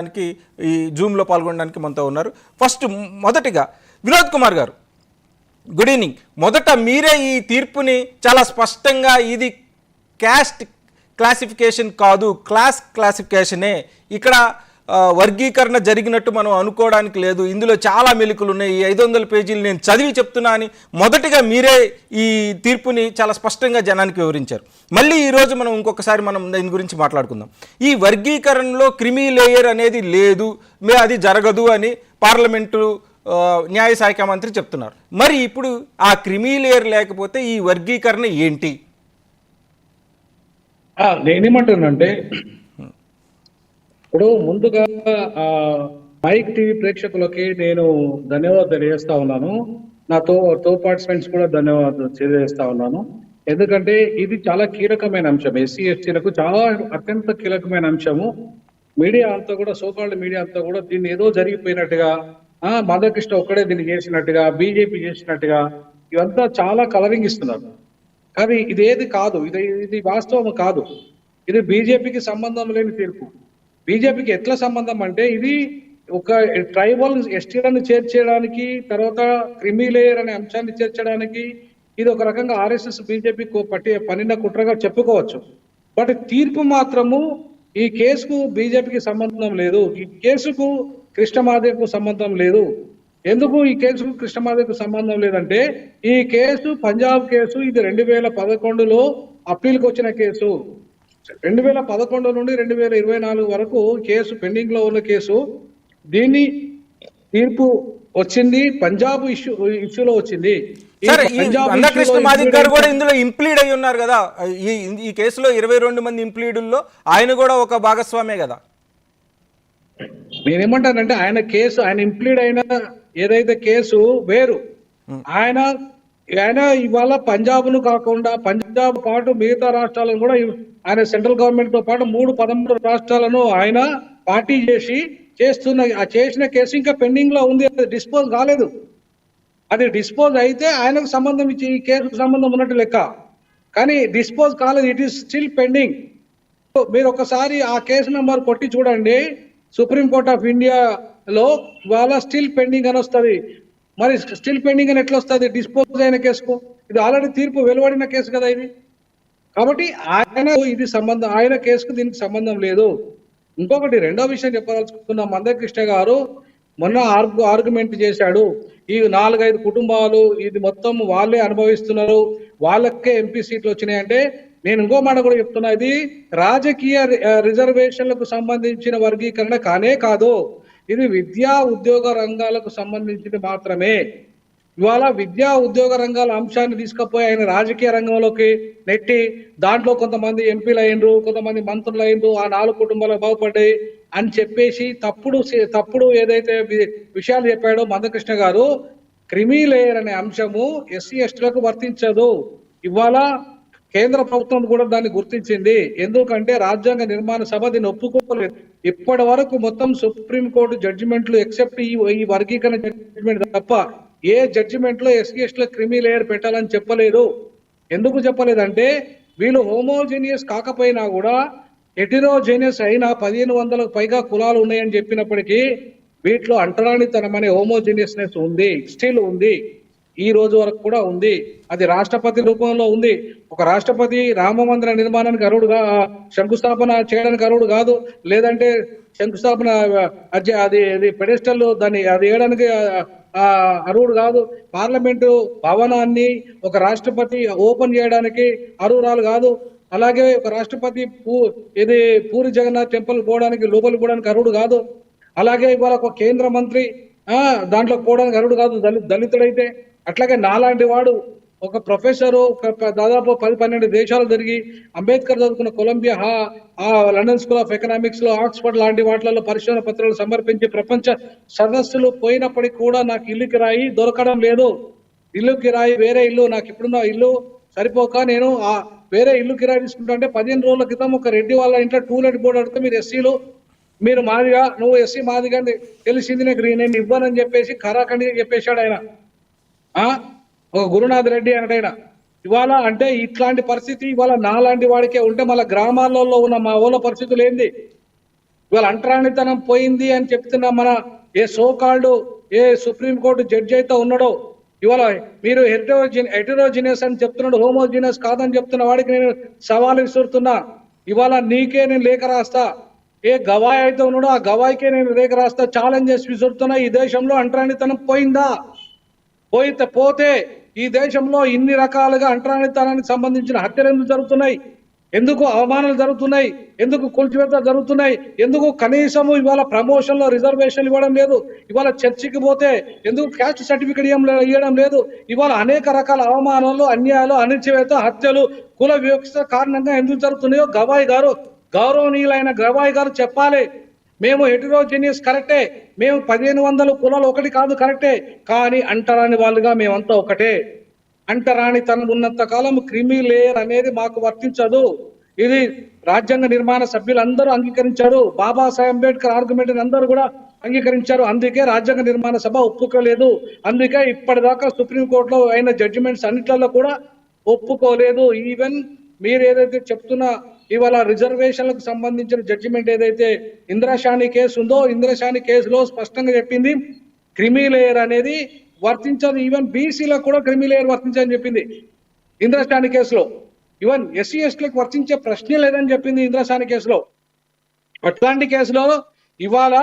దానికి ఈ జూమ్లో పాల్గొనడానికి మనతో ఉన్నారు. ఫస్ట్ మొదటిగా వినోద్ కుమార్ గారు, గుడ్ ఈవినింగ్. మొదట మీరే ఈ తీర్పుని చాలా స్పష్టంగా ఇది క్యాస్ట్ క్లాసిఫికేషన్ కాదు, క్లాస్ క్లాసిఫికేషనే, ఇక్కడ వర్గీకరణ జరిగినట్టు మనం అనుకోవడానికి లేదు, ఇందులో చాలా మెలికలు ఉన్నాయి, ఈ 500 పేజీలు నేను చదివి చెప్తున్నా అని మొదటిగా మీరే ఈ తీర్పుని చాలా స్పష్టంగా జనానికి వివరించారు. మళ్ళీ ఈరోజు మనం ఇంకొకసారి దీని గురించి మాట్లాడుకుందాం. ఈ వర్గీకరణలో క్రిమీ లేయర్ అనేది లేదు, అది జరగదు అని పార్లమెంటు న్యాయ శాఖ మంత్రి చెప్తున్నారు. మరి ఇప్పుడు ఆ క్రిమీ లేయర్ లేకపోతే ఈ వర్గీకరణ ఏంటి? నేనేమంటానంటే, ఇప్పుడు ముందుగా మైక్ టీవీ ప్రేక్షకులకి నేను ధన్యవాదాలు తెలియజేస్తా ఉన్నాను. నాతో పార్టిసిపెంట్స్ కూడా ధన్యవాదాలు తెలియజేస్తా ఉన్నాను. ఎందుకంటే ఇది చాలా కీలకమైన అంశం, ఎస్సీ ఎస్టీలకు చాలా అత్యంత కీలకమైన అంశము. మీడియా అంతా కూడా, సోకాల్డ్ మీడియా అంతా కూడా దీన్ని ఏదో జరిగిపోయినట్టుగా, మందకృష్ణ ఒక్కడే దీన్ని చేసినట్టుగా, బీజేపీ చేసినట్టుగా ఇవంతా చాలా కలరింగ్ ఇస్తున్నారు. కానీ ఇది ఏది కాదు, ఇది వాస్తవం కాదు. ఇది బీజేపీకి సంబంధం లేని తీర్పు. బీజేపీకి ఎట్లా సంబంధం అంటే, ఇది ఒక ట్రైబల్ ఎస్టీలను చేర్చేయడానికి, తర్వాత క్రిమీ లేయర్ అనే అంశాన్ని చేర్చడానికి ఇది ఒక రకంగా ఆర్ఎస్ఎస్ బీజేపీ పన్నిన కుట్రగా చెప్పుకోవచ్చు. బట్ తీర్పు మాత్రము ఈ కేసుకు బీజేపీకి సంబంధం లేదు, ఈ కేసుకు కృష్ణమాదేవ్కు సంబంధం లేదు. ఎందుకు ఈ కేసుకు కృష్ణమాదేవ్కు సంబంధం లేదంటే, ఈ కేసు పంజాబ్ కేసు, ఇది 2011లో అప్పీల్కి వచ్చిన కేసు. 2011 నుండి 2024 వరకు కేసు పెండింగ్ లో ఉన్న కేసు. దీన్ని తీర్పు వచ్చింది పంజాబ్ ఇష్యూలో వచ్చింది. కృష్ణ మాదిక్ గారు కూడా ఇందులో ఇంప్లీడ్ అయి ఉన్నారు కదా, ఈ కేసులో 22 మంది ఇంప్లీడుల్లో ఆయన కూడా ఒక భాగస్వామే కదా. నేనేమంటానంటే, ఆయన ఇంప్లీడ్ అయిన ఏదైతే కేసు వేరు. ఆయన ఇవాళ పంజాబ్ ను కాకుండా, పంజాబ్ పాటు మిగతా రాష్ట్రాలను కూడా, ఆయన సెంట్రల్ గవర్నమెంట్ తో పాటు 13 రాష్ట్రాలను ఆయన పార్టీ చేసిన కేసు ఇంకా పెండింగ్ లో ఉంది, అది డిస్పోజ్ కాలేదు. అది డిస్పోజ్ అయితే ఆయనకు సంబంధం ఇచ్చి ఈ కేసుకు సంబంధం ఉన్నట్టు లెక్క. కానీ డిస్పోజ్ కాలేదు, ఇట్ ఈస్ స్టిల్ పెండింగ్. మీరు ఒకసారి ఆ కేసు నెంబర్ కొట్టి చూడండి, సుప్రీంకోర్ట్ ఆఫ్ ఇండియాలో ఇవాళ స్టిల్ పెండింగ్ అని వస్తుంది. మరి స్టిల్ పెండింగ్ అని ఎట్లా వస్తుంది డిస్పోజ్ అయిన కేసుకు? ఇది ఆల్రెడీ తీర్పు వెలువడిన కేసు కదా ఇది. కాబట్టి ఆయన కేసుకు దీనికి సంబంధం లేదు. ఇంకొకటి, రెండో విషయం చెప్పదలుచుకున్న, మందకృష్ణ గారు మొన్న ఆర్గ్యుమెంట్ చేశాడు, ఈ 4-5 కుటుంబాలు ఇది మొత్తం వాళ్ళే అనుభవిస్తున్నారు, వాళ్ళకే ఎంపీ సీట్లు వచ్చినాయంటే, నేను ఇంకో మాట కూడా చెప్తున్నా, ఇది రాజకీయ రిజర్వేషన్లకు సంబంధించిన వర్గీకరణ కానే కాదు, ఇది విద్యా ఉద్యోగ రంగాలకు సంబంధించింది మాత్రమే. ఇవాళ విద్యా ఉద్యోగ రంగాల అంశాన్ని తీసుకుపోయి ఆయన రాజకీయ రంగంలోకి నెట్టి, దాంట్లో కొంతమంది ఎంపీలు అయ్యిండ్రు, కొంతమంది మంత్రులు అయ్యిండ్రు, ఆ 4 కుటుంబాలు బాగుపడ్డాయి అని చెప్పేసి తప్పుడు ఏదైతే విషయాలు చెప్పాడో మందకృష్ణ గారు, క్రిమీ లేయర్ అనే అంశము ఎస్సీ ఎస్టీలకు వర్తించదు. ఇవాళ కేంద్ర ప్రభుత్వం కూడా దాన్ని గుర్తించింది. ఎందుకంటే రాజ్యాంగ నిర్మాణ సభ దీన్ని ఒప్పుకోలేదు. ఇప్పటి వరకు మొత్తం సుప్రీంకోర్టు జడ్జిమెంట్లు ఎక్సెప్ట్ ఈ వర్గీకరణ జడ్జిమెంట్ తప్ప ఏ జడ్జిమెంట్ లో ఎస్సీ ఎస్టీలో క్రిమీ లేయర్ పెట్టాలని చెప్పలేదు. ఎందుకు చెప్పలేదంటే, వీళ్ళు హోమోజీనియస్ కాకపోయినా కూడా హెటిరోజీనియస్ అయినా 1500కు పైగా కులాలు ఉన్నాయని చెప్పినప్పటికీ వీటిలో అంటరానితనం అనే హోమోజీనియస్నెస్ ఉంది, స్టిల్ ఉంది, ఈ రోజు వరకు కూడా ఉంది. అది రాష్ట్రపతి రూపంలో ఉంది. ఒక రాష్ట్రపతి రామ మందిర నిర్మాణానికి అర్హుడుగా, శంకుస్థాపన చేయడానికి అర్హుడు కాదు, లేదంటే శంకుస్థాపన అది పెడెస్టల్ దాన్ని అది వేయడానికి అర్హుడు కాదు. పార్లమెంటు భవనాన్ని ఒక రాష్ట్రపతి ఓపెన్ చేయడానికి అర్హురాలు కాదు. అలాగే ఒక రాష్ట్రపతి పూరి జగన్నాథ్ టెంపుల్ పోవడానికి, లోపలికి పోవడానికి అర్హుడు కాదు. అలాగే ఇవాళ ఒక కేంద్ర మంత్రి దాంట్లో పోవడానికి అర్హుడు కాదు దళితుడైతే. అట్లాగే నాలాంటి వాడు ఒక ప్రొఫెసరు దాదాపు 10-12 దేశాలు తిరిగి, అంబేద్కర్ చదువుకున్న Columbia, London school of economics లో, ఆక్స్ఫర్డ్ లాంటి వాటిలలో పరిశోధన పత్రాలు సమర్పించి ప్రపంచ సదస్సులు పోయినప్పటికీ కూడా నాకు ఇల్లు కిరాయి దొరకడం లేదు. ఇల్లు కిరాయి, వేరే ఇల్లు, నాకు ఇప్పుడున్న ఇల్లు సరిపోక నేను వేరే ఇల్లు కిరాయి తీసుకుంటా అంటే, 15 రోజుల క్రితం ఒక రెడ్డి వాళ్ళ ఇంట్లో టూలెట్ బోర్డు అడిగితే, మీరు ఎస్సీలు, మీరు మాదిగా, నువ్వు ఎస్సీ మాదిగా తెలిసింది, నేను ఇవ్వనని చెప్పేసి ఖరాఖండిగా చెప్పేశాడు ఆయన. ఒక గురునాథ్ రెడ్డి అనటైనా. ఇవాళ అంటే ఇట్లాంటి పరిస్థితి ఇవాళ నాలాంటి వాడికే ఉంటే, మళ్ళీ గ్రామాలలో ఉన్న మా ఊళ్ళ పరిస్థితులు ఏంది? ఇవాళ అంటరానితనం పోయింది అని చెప్తున్న మన ఏ సోకాల్డ్ ఏ సుప్రీంకోర్టు జడ్జి అయితే ఉన్నాడో, ఇవాళ మీరు హెటరోజినియస్ అని చెప్తున్నాడు, హోమోజినియస్ కాదని చెప్తున్న వాడికి నేను సవాలు విసురుతున్నా. ఇవాళ నీకే నేను లేఖ రాస్తా, ఏ గవాయి అయితే ఉన్నాడో ఆ గవాయికే నేను లేఖ రాస్తా, ఛాలెంజ్ చేసి విసురుతున్నా. ఈ దేశంలో అంటరానితనం పోయిందా? పోతే ఈ దేశంలో ఇన్ని రకాలుగా అంటరానితనానికి సంబంధించిన హత్యలు ఎందుకు జరుగుతున్నాయి? ఎందుకు అవమానాలు జరుగుతున్నాయి? ఎందుకు కూల్చివేత జరుగుతున్నాయి? ఎందుకు కనీసము ఇవాళ ప్రమోషన్ లో రిజర్వేషన్ ఇవ్వడం లేదు? ఇవాళ చర్చికి పోతే ఎందుకు క్యాస్ట్ సర్టిఫికేట్ ఇవ్వడం లేదు? ఇవాళ అనేక రకాల అవమానాలు, అన్యాయాలు, అణిచివేత, హత్యలు, కుల వివక్ష కారణంగా ఎందుకు జరుగుతున్నాయో గవాయి గారు, గౌరవనీయులైన గవాయి గారు చెప్పాలి. మేము హెటరోజీనియస్ కరెక్టే, మేము 1500 కులాలు ఒకటి కాదు కరెక్టే, కానీ అంటరాని వాళ్ళుగా మేమంతా ఒకటే. అంటరాని తనం ఉన్నంత కాలం క్రిమి లేయర్ అనేది మాకు వర్తించదు. ఇది రాజ్యాంగ నిర్మాణ సభ్యులందరూ అంగీకరించారు. బాబాసాహెబ్ అంబేద్కర్ ఆర్గ్యుమెంట్ అందరూ కూడా అంగీకరించారు. అందుకే రాజ్యాంగ నిర్మాణ సభ ఒప్పుకోలేదు. అందుకే ఇప్పటిదాకా సుప్రీంకోర్టులో అయిన జడ్జిమెంట్స్ అన్నిట్లలో కూడా ఒప్పుకోలేదు. ఈవెన్ మీరు ఏదైతే చెప్తున్న ఇవాళ రిజర్వేషన్లకు సంబంధించిన జడ్జిమెంట్ ఏదైతే ఇంద్రశాని కేసు ఉందో, ఇంద్రశాని కేసులో స్పష్టంగా చెప్పింది క్రిమి లేయర్ అనేది వర్తించదు. ఈవెన్ బీసీలకు కూడా క్రిమి లేయర్ వర్తించని చెప్పింది ఇంద్రశాని కేసులో. ఈవెన్ ఎస్సీ ఎస్టీలకు వర్తించే ప్రశ్నే లేదని చెప్పింది ఇంద్రశాని కేసులో. అట్లాంటి కేసులో ఇవాళ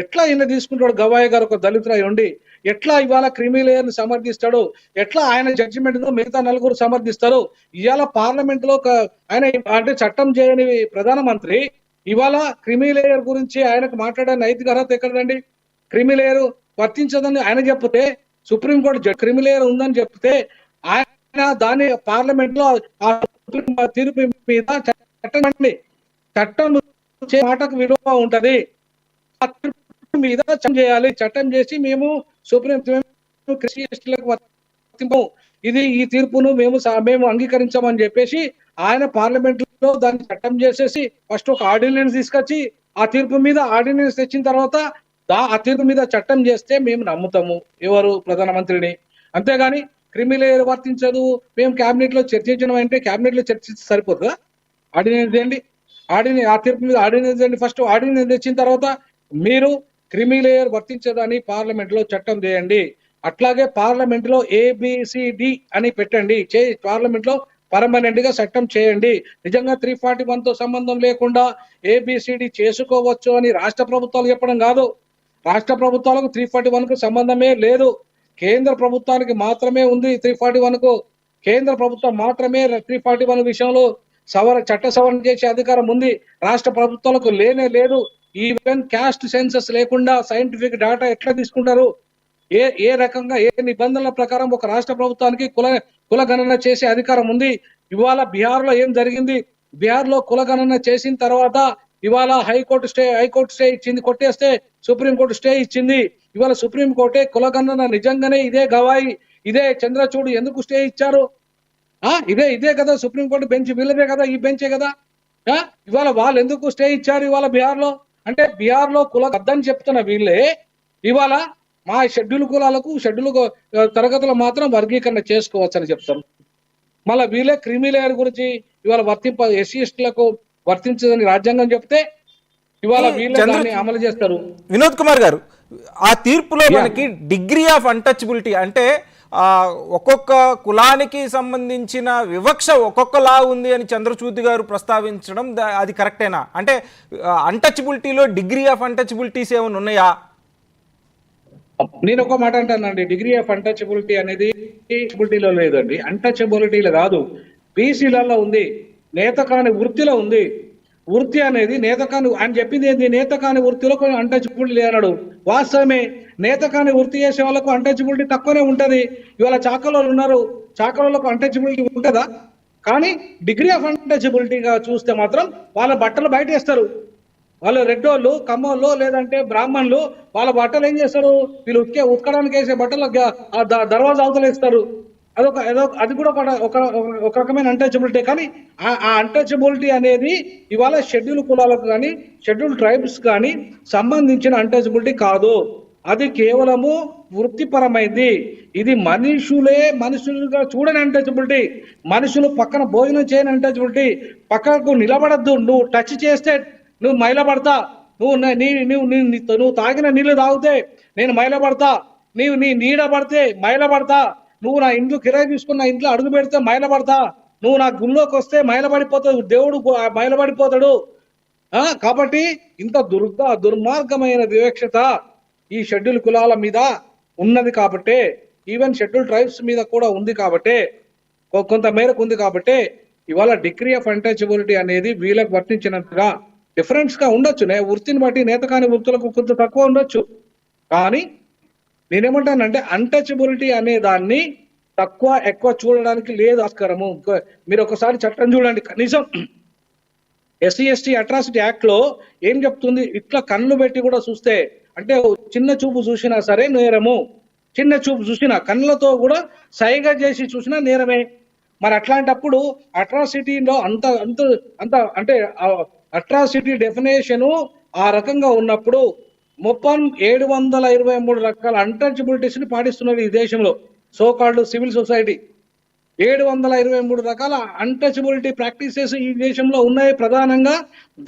ఎట్లా ఈయన తీసుకుంటాడు గవాయి గారు, ఒక దళితురాయి ఉండి ఎట్లా ఇవాళ క్రిమి లేయర్ ని సమర్థిస్తాడు? ఎట్లా ఆయన జడ్జిమెంట్ మిగతా నలుగురు సమర్థిస్తారు? ఇవాళ పార్లమెంట్ లో ఆయన అంటే చట్టం చేయని ప్రధానమంత్రి ఇవాళ క్రిమి లేయర్ గురించి ఆయనకు మాట్లాడే నైతిక అర్హత ఎక్కడండి? క్రిమి లేయర్ వర్తించదని ఆయన చెప్తే, సుప్రీంకోర్టు క్రిమి లేయర్ ఉందని చెప్తే ఆయన దాని పార్లమెంట్ లో ఆ తీర్పు మీద చట్టం మాటకు విలువ ఉంటది. మీద చట్టం చేయాలి. చట్టం చేసి మేము సుప్రీంలకు వర్తింపు, ఇది ఈ తీర్పును మేము అంగీకరించామని చెప్పేసి ఆయన పార్లమెంట్ లో దాన్ని చట్టం చేసేసి ఫస్ట్ ఒక ఆర్డినెన్స్ తీసుకొచ్చి ఆ తీర్పు మీద ఆర్డినెన్స్ తెచ్చిన తర్వాత ఆ తీర్పు మీద చట్టం చేస్తే మేము నమ్ముతాము ఎవరు ప్రధానమంత్రిని. అంతేగాని క్రిమిలేయర్ వర్తించదు, మేము క్యాబినెట్ లో చర్చించడం అంటే క్యాబినెట్ లో చర్చిస్తే సరిపోతుందా? ఆర్డినెన్స్ చేయండి, ఆ తీర్పు మీద ఆర్డినెన్స్ చేయండి. ఫస్ట్ ఆర్డినెన్స్ తెచ్చిన తర్వాత మీరు క్రిమిలేయర్ వర్తించదని పార్లమెంట్ లో చట్టం చేయండి. అట్లాగే పార్లమెంట్ లో ABCD అని పెట్టండి, పార్లమెంట్ లో పర్మనెంట్ గా చట్టం చేయండి. నిజంగా 341 తో సంబంధం లేకుండా ABCD చేసుకోవచ్చు అని రాష్ట్ర ప్రభుత్వాలు చెప్పడం కాదు. రాష్ట్ర ప్రభుత్వాలకు 341 కు సంబంధమే లేదు. కేంద్ర ప్రభుత్వానికి మాత్రమే ఉంది 341 కు. కేంద్ర ప్రభుత్వం మాత్రమే 341 విషయంలో చట్ట సవరణ చేసే అధికారం ఉంది. రాష్ట్ర ప్రభుత్వాలకు లేనే లేదు. ఈవెన్ క్యాస్ట్ సెన్సస్ లేకుండా సైంటిఫిక్ డేటా ఎట్లా తీసుకుంటారు? ఏ రకంగా ఏ నిబంధనల ప్రకారం ఒక రాష్ట్ర ప్రభుత్వానికి కుల గణన చేసే అధికారం ఉంది? ఇవాళ బీహార్ లో ఏం జరిగింది? బీహార్ లో కుల గణన చేసిన తర్వాత ఇవాళ హైకోర్టు స్టే ఇచ్చింది, కొట్టేస్తే సుప్రీంకోర్టు స్టే ఇచ్చింది. ఇవాళ సుప్రీంకోర్టే కుల గణన నిజంగానే ఇదే గవాయి, ఇదే చంద్రచూడ్ ఎందుకు స్టే ఇచ్చారు? ఇదే కదా సుప్రీంకోర్టు బెంచ్, వీళ్ళదే కదా, ఈ బెంచే కదా. ఇవాళ వాళ్ళు ఎందుకు స్టే ఇచ్చారు ఇవాళ బీహార్ లో? అంటే బీహార్ లో కుల వద్దని చెప్తున్న వీళ్ళే ఇవాళ మా షెడ్యూల్ కులాలకు షెడ్యూల్ తరగతులు మాత్రం వర్గీకరణ చేసుకోవచ్చు అని చెప్తారు. మళ్ళీ వీళ్ళే క్రిమి లేయర్ గురించి ఇవాళ ఎస్సీ ఎస్టీలకు వర్తించదని రాజ్యాంగం చెప్తే ఇవాళ వీళ్ళే దాన్ని అమలు చేస్తారు. వినోద్ కుమార్ గారు, ఆ తీర్పులో మనకి డిగ్రీ ఆఫ్ అన్టచబిలిటీ అంటే ఒక్కొక్క కులానికి సంబంధించిన వివక్ష ఒక్కొక్కలా ఉంది అని చంద్రచూడ్ గారు ప్రస్తావించడం అది కరెక్టేనా? అంటే అన్టచబిలిటీలో డిగ్రీ ఆఫ్ అన్టచబిలిటీస్ ఏమైనా ఉన్నాయా? నేను ఒక మాట అంటానండి, డిగ్రీ ఆఫ్ అన్టచబిలిటీ అనేది లో లేదండి, అన్టచబిలిటీలో కాదు, బీసీలలో ఉంది, నేత కాని వృత్తిలో ఉంది. వృత్తి అనేది నేత కాని అని చెప్పింది ఏంది? నేత కాని వృత్తిలో కొన్ని అన్టచబిలిటీ లేనాడు. వాస్తవమే, నేత కాని వృత్తి చేసే వాళ్ళకు అన్టచబిలిటీ తక్కువనే ఉంటది. ఇవాళ చాకలోళ్ళు ఉన్నారు, చాకలోళ్ళకు అన్టచబిలిటీ ఉంటుందా? కానీ డిగ్రీ ఆఫ్ అన్టచబిలిటీగా చూస్తే మాత్రం వాళ్ళ బట్టలు బయట వేస్తారు. వాళ్ళు రెడ్డోళ్ళు, కమ్మోళ్ళు, లేదంటే బ్రాహ్మణులు వాళ్ళ బట్టలు ఏం చేస్తారు? వీళ్ళు ఉతకడానికి వేసే బట్టలు దర్వాజా అవతల వేస్తారు. అది కూడా ఒక రకమైన అన్టచబిలిటీ. కానీ ఆ అన్టచబిలిటీ అనేది ఇవాళ షెడ్యూల్ కులాలకు కానీ షెడ్యూల్ ట్రైబ్స్ కానీ సంబంధించిన అన్టచబిలిటీ కాదు. అది కేవలము వృత్తిపరమైంది. ఇది మనుషులుగా చూడని అన్టచబిలిటీ. మనుషులు పక్కన భోజనం చేయని అన్టచబిలిటీ. పక్కకు నిలబడద్దు, నువ్వు టచ్ చేస్తే నువ్వు మైలపడతా, నువ్వు తాగిన నీళ్లు తాగితే నేను మైలపడతా, నీ నీడ పడితే మైలపడతా, నువ్వు నా ఇంట్లో కిరాయి తీసుకుని నా ఇంట్లో అడుగు పెడితే మైలపడతా, నువ్వు నా గుళ్ళోకి వస్తే మైలపడిపోతావు, దేవుడు మైలపడిపోతాడు. కాబట్టి ఇంత దుర్మార్గమైన వివక్షత ఈ షెడ్యూల్ కులాల మీద ఉన్నది కాబట్టే, ఈవెన్ షెడ్యూల్ ట్రైబ్స్ మీద కూడా ఉంది కాబట్టే, కొంత మేరకు ఉంది కాబట్టే ఇవాళ డిగ్రీ ఆఫ్ అన్టచబిలిటీ అనేది వీళ్ళకి వర్తించినట్టుగా డిఫరెన్స్ గా ఉండొచ్చు. వృత్తిని బట్టి నేత కాని వృత్తులకు కొంత తక్కువ ఉండొచ్చు. కానీ నేనేమంటానంటే అన్టచబిలిటీ అనే దాన్ని తక్కువ ఎక్కువ చూడడానికి లేదు ఆస్కారము. మీరు ఒకసారి చట్టం చూడండి. కనీసం SC/ST అట్రాసిటీ యాక్ట్ లో ఏం చెప్తుంది? ఇట్లా కన్ను పెట్టి కూడా చూస్తే, అంటే చిన్న చూపు చూసినా సరే నేరము, చిన్న చూపు చూసినా కళ్ళతో కూడా సైగ చేసి చూసినా నేరమే. మరి అట్లాంటప్పుడు అట్రాసిటీలో అంత అంత అంత అంటే అట్రాసిటీ డెఫినేషను ఆ రకంగా ఉన్నప్పుడు మొత్తం 723 రకాల అన్టచబిలిటీస్ ని పాటిస్తున్నారు ఈ దేశంలో సోకాల్డ్ సివిల్ సొసైటీ. 723 రకాల అన్టచబిలిటీ ప్రాక్టీసెస్ ఈ దేశంలో ఉన్నాయి. ప్రధానంగా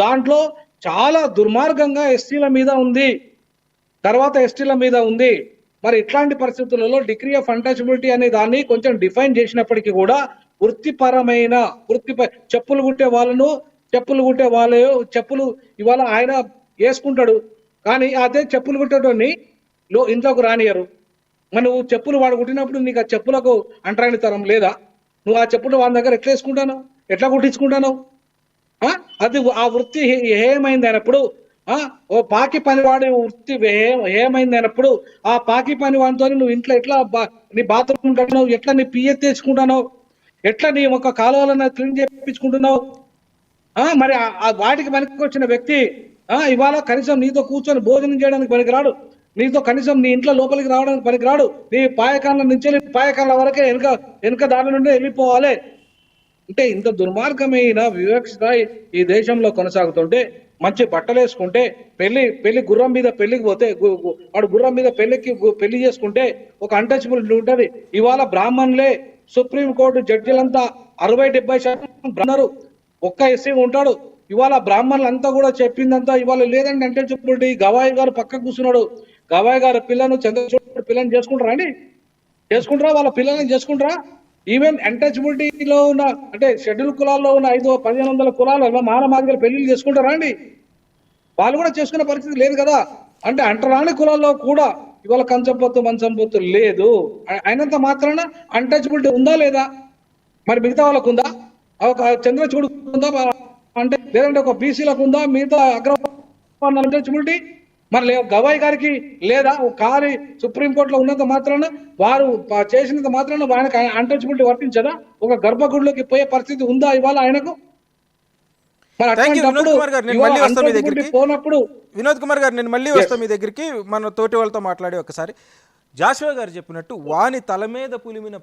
దాంట్లో చాలా దుర్మార్గంగా ఎస్టీల మీద ఉంది, తర్వాత ఎస్టీల మీద ఉంది. మరి ఇట్లాంటి పరిస్థితులలో డిగ్రీ ఆఫ్ అన్టచబిలిటీ అనే దాన్ని కొంచెం డిఫైన్ చేసినప్పటికీ కూడా వృత్తిపరమైన చెప్పులు కుట్టే వాళ్ళు చెప్పులు ఇవాళ ఆయన వేసుకుంటాడు, కానీ అదే చెప్పులు కుట్టేటోని ఇంట్లోకి రానియరు. మరి నువ్వు చెప్పులు వాడు కుట్టినప్పుడు నీకు ఆ చెప్పులకు అంటరాని తరం లేదా? నువ్వు ఆ చెప్పులు వాడి దగ్గర ఎట్లా వేసుకుంటాను, ఎట్లా కుట్టించుకుంటాను? అది ఆ వృత్తి ఏమైంది అయినప్పుడు, ఓ పాకి పనివాడి వృత్తి ఏమైంది అయినప్పుడు ఆ పాకి పని వాడితో నువ్వు ఇంట్లో ఎట్లా నీ బాత్రూమ్ ఉంటున్నావు, ఎట్లా నీ పియ్య తెచ్చుకుంటున్నావు, ఎట్లా నీ ఒక కాలువలను క్లీన్ చేయించుకుంటున్నావు? మరి వాటికి పనికి వచ్చిన వ్యక్తి ఇవాళ కనీసం నీతో కూర్చొని భోజనం చేయడానికి పనికిరాడు, నీతో కనీసం నీ ఇంట్లో లోపలికి రావడానికి పనికిరాడు. నీ పాయకాల నుంచి పాయకాల వరకే వెనుక దాని నుండి వెళ్ళిపోవాలి. అంటే ఇంత దుర్మార్గమైన వివక్షత ఈ దేశంలో కొనసాగుతుంటే, మంచి బట్టలు వేసుకుంటే పెళ్లి గుర్రం మీద పెళ్లికి పోతే వాడు గుర్రం మీద పెళ్లి చేసుకుంటే ఒక అన్టచబిలిటీ ఉంటది. ఇవాళ బ్రాహ్మణులే సుప్రీంకోర్టు జడ్జిలంతా 60-70% బ్రాహ్మణులు, ఒక్క ఎస్సీ ఉంటాడు. ఇవాళ బ్రాహ్మణులంతా కూడా చెప్పిందంతా ఇవాళ లేదండి అన్టచబిలిటీ. గవాయి గారు పక్కకు కూర్చున్నాడు. గవాయి గారు పిల్లను చంద్రచూడ్ పిల్లని చేసుకుంటారా అండి? చేసుకుంటారా? వాళ్ళ పిల్లల్ని చేసుకుంటారా? ఈవెన్ అన్టచబిలిటీలో ఉన్న అంటే షెడ్యూల్ కులాల్లో ఉన్న 500-1500 కులాలలో మానమాదిగలు పెళ్లిళ్ళు చేసుకుంటారా అండి? వాళ్ళు కూడా చేసుకునే పరిస్థితి లేదు కదా. అంటే అంటరాని కులాల్లో కూడా ఇవాళ కంచంపొత్తు మంచంపొత్తు లేదు. అయినంత మాత్రాన అన్టచబిలిటీ ఉందా లేదా? మరి మిగతా వాళ్ళకు ఉందా? ఒక చంద్రచూడ్ ఉందా అంటే, లేదంటే ఒక బీసీలకు ఉందా? మిగతా అగ్రవర్ణ అన్టచబిలిటీ మరి గవాయి గారికి లేదా? ఖాళీ సుప్రీంకోర్టులో ఉన్నంత మాత్రాన, వారు చేసినంత మాత్రాన ఆయనకు అన్టచబిలిటీ వర్తించదా? ఒక గర్భగుడిలోకి పోయే పరిస్థితి ఉందా ఇవాళ ఆయనకు? వినోద్ కుమార్ గారు, నేను మళ్ళీ వస్తాను మీ దగ్గరికి. పోనప్పుడు వినోద్ కుమార్ గారు, నేను మళ్ళీ వస్తాను మీ దగ్గరికి. మన తోటి వాళ్ళతో మాట్లాడి ఒకసారి జాషువా గారు చెప్పినట్టు వాని తల మీద పులిమిన